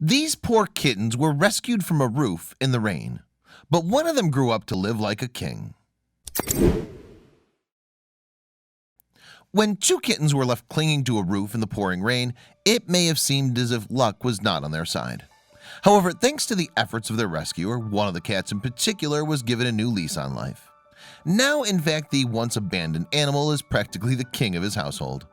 These poor kittens were rescued from a roof in the rain, but one of them grew up to live like a king. When two kittens were left clinging to a roof in the pouring rain, it may have seemed as if luck was not on their side. However, thanks to the efforts of their rescuer, one of the cats in particular was given a new lease on life. Now, in fact, the once abandoned animal is practically the king of his household.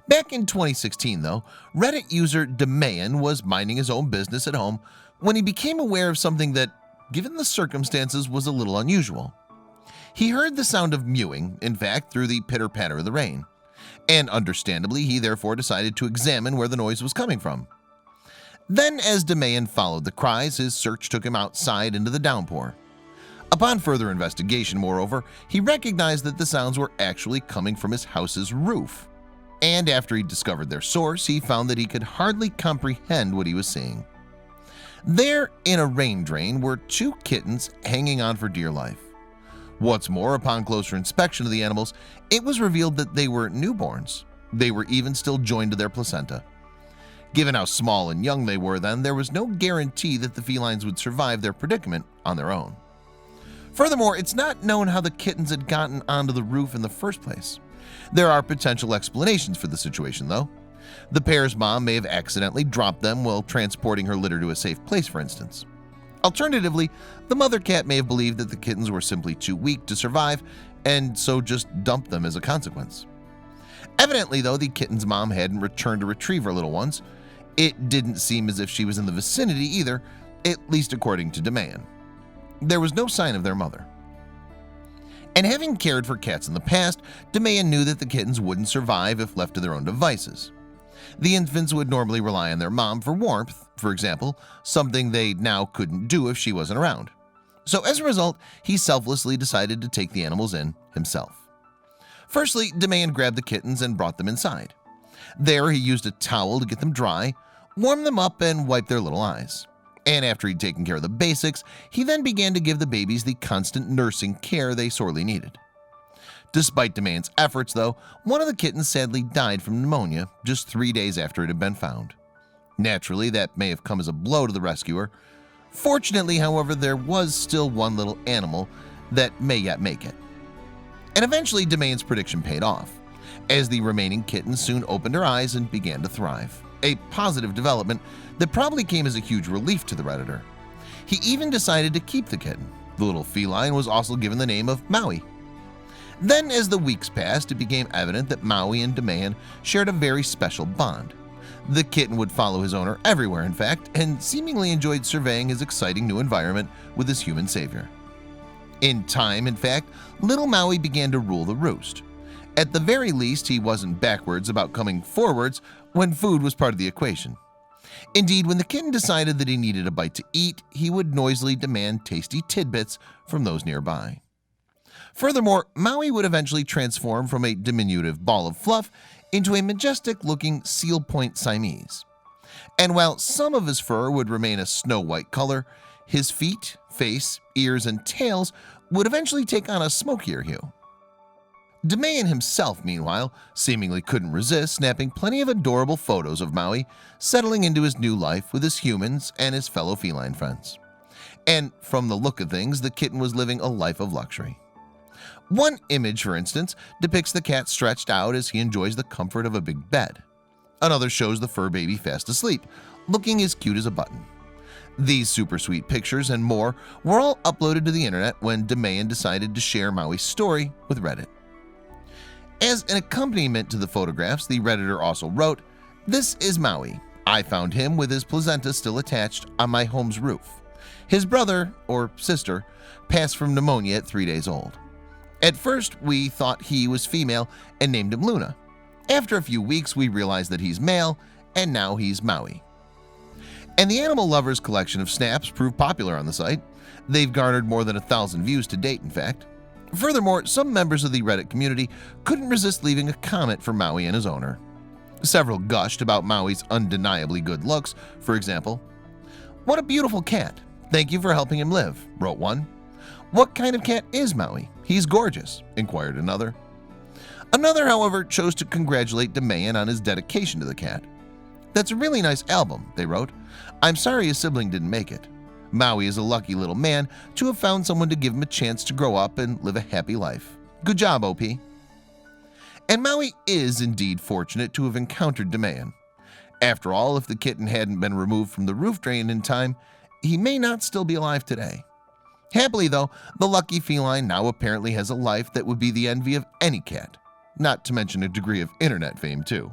Back in 2016, though, Reddit user Demayan was minding his own business at home when he became aware of something that, given the circumstances, was a little unusual. He heard the sound of mewing, in fact, through the pitter-patter of the rain, and understandably, he therefore decided to examine where the noise was coming from. Then, as Demayan followed the cries, his search took him outside into the downpour. Upon further investigation, moreover, he recognized that the sounds were actually coming from his house's roof. And after he discovered their source, he found that he could hardly comprehend what he was seeing. There, in a rain drain, were two kittens hanging on for dear life. What's more, upon closer inspection of the animals, it was revealed that they were newborns. They were even still joined to their placenta. Given how small and young they were then, there was no guarantee that the felines would survive their predicament on their own. Furthermore, it's not known how the kittens had gotten onto the roof in the first place. There are potential explanations for the situation, though. The pair's mom may have accidentally dropped them while transporting her litter to a safe place, for instance. Alternatively, the mother cat may have believed that the kittens were simply too weak to survive and so just dumped them as a consequence. Evidently, though, the kitten's mom hadn't returned to retrieve her little ones. It didn't seem as if she was in the vicinity either, at least according to Demayan. There was no sign of their mother. And having cared for cats in the past, Demayan knew that the kittens wouldn't survive if left to their own devices. The infants would normally rely on their mom for warmth, for example, something they now couldn't do if she wasn't around. So as a result, he selflessly decided to take the animals in himself. Firstly, Demayan grabbed the kittens and brought them inside. There, he used a towel to get them dry, warm them up, and wipe their little eyes. And after he'd taken care of the basics, he then began to give the babies the constant nursing care they sorely needed. Despite Demayan's efforts, though, one of the kittens sadly died from pneumonia just 3 days after it had been found. Naturally, that may have come as a blow to the rescuer. Fortunately, however, there was still one little animal that may yet make it. And eventually, Demayan's prediction paid off, as the remaining kitten soon opened her eyes and began to thrive. A positive development that probably came as a huge relief to the Redditor. He even decided to keep the kitten. The little feline was also given the name of Maui. Then, as the weeks passed, it became evident that Maui and Demayan shared a very special bond. The kitten would follow his owner everywhere, in fact, and seemingly enjoyed surveying his exciting new environment with his human savior. In time, in fact, little Maui began to rule the roost. At the very least, he wasn't backwards about coming forwards when food was part of the equation. Indeed, when the kitten decided that he needed a bite to eat, he would noisily demand tasty tidbits from those nearby. Furthermore, Maui would eventually transform from a diminutive ball of fluff into a majestic-looking seal point Siamese. And while some of his fur would remain a snow-white color, his feet, face, ears, and tails would eventually take on a smokier hue. Demayan himself, meanwhile, seemingly couldn't resist snapping plenty of adorable photos of Maui settling into his new life with his humans and his fellow feline friends. And from the look of things, the kitten was living a life of luxury. One image, for instance, depicts the cat stretched out as he enjoys the comfort of a big bed. Another shows the fur baby fast asleep, looking as cute as a button. These super sweet pictures and more were all uploaded to the internet when Demayan decided to share Maui's story with Reddit. As an accompaniment to the photographs, the Redditor also wrote, "This is Maui. I found him with his placenta still attached on my home's roof. His brother, or sister, passed from pneumonia at 3 days old. At first, we thought he was female and named him Luna. After a few weeks, we realized that he's male, and now he's Maui." And the Animal Lovers collection of snaps proved popular on the site. They've garnered more than 1,000 views to date, in fact. Furthermore, some members of the Reddit community couldn't resist leaving a comment for Maui and his owner. Several gushed about Maui's undeniably good looks. For example, "What a beautiful cat. Thank you for helping him live," wrote one. "What kind of cat is Maui? He's gorgeous," inquired another. Another, however, chose to congratulate Demayan on his dedication to the cat. "That's a really nice album," they wrote. "I'm sorry his sibling didn't make it. Maui is a lucky little man to have found someone to give him a chance to grow up and live a happy life. Good job, OP." And Maui is indeed fortunate to have encountered DeMayan. After all, if the kitten hadn't been removed from the roof drain in time, he may not still be alive today. Happily though, the lucky feline now apparently has a life that would be the envy of any cat, not to mention a degree of internet fame too.